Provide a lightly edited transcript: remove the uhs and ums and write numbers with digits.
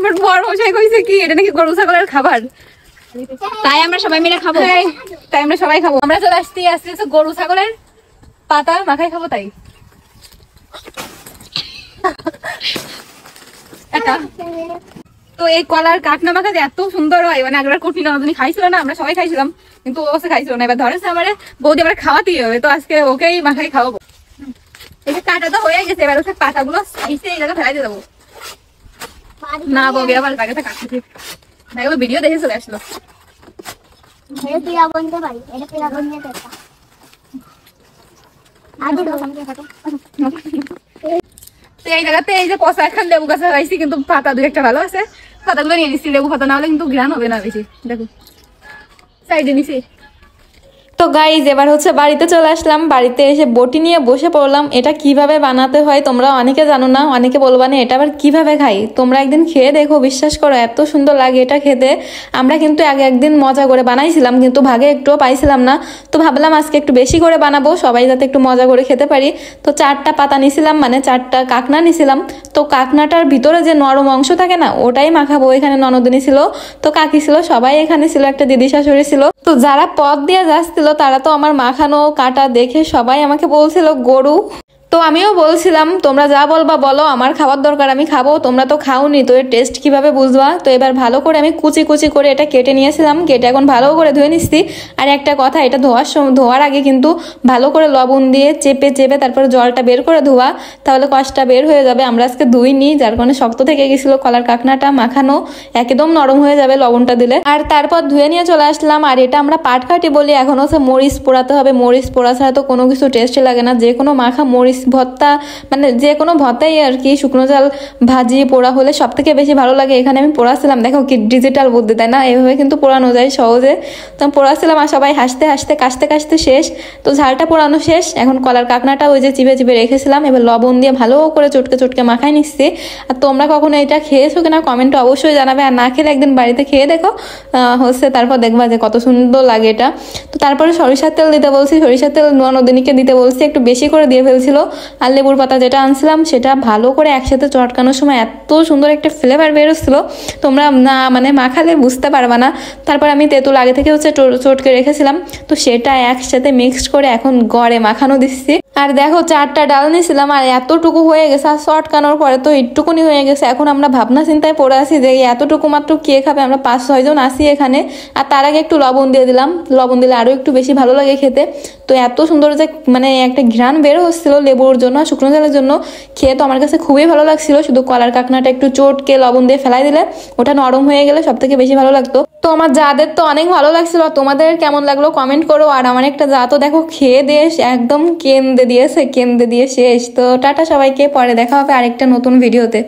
But বড় মশাই কইছে কি এটা নাকি গরু ছাগলের খাবার, তাই আমরা সবাই মিলে খাবো। তাই আমরা সবাই খাবো। আমরা চলে আসছি গরু ছাগলের পাতা মাখাই খাবো। তাই তো এই কলার কাটনা মাখা এত সুন্দর হয়, মানে একবার কঠিন ননদিনী খাইছিল না, আমরা সবাই খাইছিলাম কিন্তু ও খাইছিল না। এবার ধরেছে আমার বৌদি আমার খাওয়াতেই হবে, তো আজকে ওকেই মাখাই খাওয়াবো। এই যে কাটা তো হয়ে গেছে, এবার হচ্ছে পাতাগুলো সাইজে এই জায়গা ফেলাই দিয়ে দেবো না। বৌদি আবার জায়গাটা কাটতেছি, দেখো ভিডিও দেখে চলে আসলো। এই জায়গাতে এই যে পচা এখন লেবু গাছ লাগাইছি, কিন্তু পাতা দুই একটা ভালো আছে, পাতাগুলো নিয়ে নিচ্ছি। লেবু পাতা না হলে কিন্তু ঘ্রাণ হবে না বেশি। দেখো সাইডে নিছি। তো গাইজ এবার হচ্ছে বাড়িতে চলে আসলাম। বাড়িতে এসে বটি নিয়ে বসে পড়লাম। এটা কিভাবে বানাতে হয় তোমরা অনেকে জানো না, অনেকে বলবা না এটা আবার কিভাবে খাই। তোমরা একদিন খেয়ে দেখো, বিশ্বাস করো এত সুন্দর লাগে এটা খেতে। আমরা কিন্তু আগে একদিন মজা করে বানাইছিলাম, কিন্তু ভাগে একটুও পাইছিলাম না, তো ভাবলাম আজকে একটু বেশি করে বানাবো, সবাই যাতে একটু মজা করে খেতে পারি। তো 4টা পাতা নিছিলাম, মানে 4টা কাকনা নিছিলাম। তো কাকনাটার ভিতরে যে নরম অংশ থাকে না, ওটাই মাখাবো। এখানে ননদিনী ছিল, তো কাকি ছিল, সবাই এখানে ছিল, একটা দিদি শাশুড়ি ছিল। তো যারা পথ দিয়ে যাচ্ছিল তারা তো আমার মাখানো কাটা দেখে সবাই আমাকে বলছিল গরু। তো আমিও বলছিলাম তোমরা যা বলবা বলো, আমার খাবার দরকার, আমি খাবো, তোমরা তো খাওনি, তো এর টেস্ট কিভাবে বুঝবা। তো এবার ভালো করে আমি কুচি কুচি করে এটা কেটে নিয়েছিলাম, কেটে এখন ভালো করে ধুয়ে নিচ্ছি। আর একটা কথা, এটা ধোয়ার আগে কিন্তু ভালো করে লবণ দিয়ে চেপে চেপে তারপরে জলটা বের করে ধোয়া, তাহলে কষটা বের হয়ে যাবে। আমরা আজকে ধুইনি, যার কারণে শক্ত থেকে গেছিল। কলার কাকনাটা মাখানো একদম নরম হয়ে যাবে লবণটা দিলে। আর তারপর ধুয়ে নিয়ে চলে আসলাম। আর এটা আমরা পাটকাঠি বলি, এখন হচ্ছে মরিচ পোড়াতে হবে। মরিচ পোড়া ছাড়া তো কোনো কিছু টেস্টই লাগে না। যে কোনো মাখা মরিচ ভর্তা, মানে যে কোনো ভর্তাই আর কি, শুকনো চাল ভাজি পোড়া হলে সব থেকে বেশি ভালো লাগে। এখানে আমি পোড়াছিলাম, দেখো কি ডিজিটাল বুদ্ধি, তাই না? এভাবে কিন্তু পোড়ানো যায় সহজে। তো পোড়াছিলাম আর সবাই হাসতে হাসতে কাশতে কাশতে শেষ। তো ঝালটা পোড়ানো শেষ। এখন কলার কাকনাটা ওই যে চিপে চিপে রেখেছিলাম, এবার লবণ দিয়ে ভালো করে চটকে চটকে মাখাই নিচ্ছি। আর তোমরা কখনো এটা খেয়েছো কিনা কমেন্টে অবশ্যই জানাবে, আর না খেলে একদিন বাড়িতে খেয়ে দেখো হচ্ছে, তারপর দেখবা যে কত সুন্দর লাগে এটা। তো তারপরে সরিষার তেল দিতে বলছি, সরিষার তেল ননদিনীকে দিতে বলছি, একটু বেশি করে দিয়ে ফেলছিল। আর লেবুর পাতা যেটা আনছিলাম সেটা ভালো করে একসাথে চটকানোর সময় এত সুন্দর একটা ফ্লেভার বেরোচ্ছিল, তোমরা না মানে মাখালে বুঝতে পারবা না। তারপর আমি তেঁতুল আগে থেকে হচ্ছে চটকে রেখেছিলাম, তো সেটা একসাথে মিক্সড করে এখন গড়ে মাখানো দিচ্ছি। আর দেখো 4টা ডাল নিয়েছিলাম, আর এতটুকু হয়ে গেছে। আর চটকানোর পরে তো একটুকুনি হয়ে গেছে। এখন আমরা ভাবনা চিন্তায় পড়ে আছি যে এতটুকু মাত্র কে খাবে। আমরা 5-6 জন আসি এখানে। আর তার আগে একটু লবণ দিয়ে দিলাম, লবণ দিলে আরো একটু বেশি ভালো লাগে খেতে। তো এত সুন্দর যে মানে একটা ঘ্রাণ বের হচ্ছিল লেবুর জন্য, শুকনো ঝালের জন্য, খেয়ে তো আমার কাছে খুবই ভালো লাগছিল। শুধু কলার কাকনাটা একটু চটকে লবণ দিয়ে ফেলাই দিলে ওটা নরম হয়ে গেলে সব থেকে বেশি ভালো লাগতো। তো আমার যাদের তো অনেক ভালো লাগছিল, তোমাদের কেমন লাগলো কমেন্ট করো। আর আমার একটা যা তো দেখো খেয়ে দিয়ে একদম কেন্দে দিয়ে শেষ। তো টাটা সবাইকে, পরে দেখা হবে আরেকটা নতুন ভিডিওতে।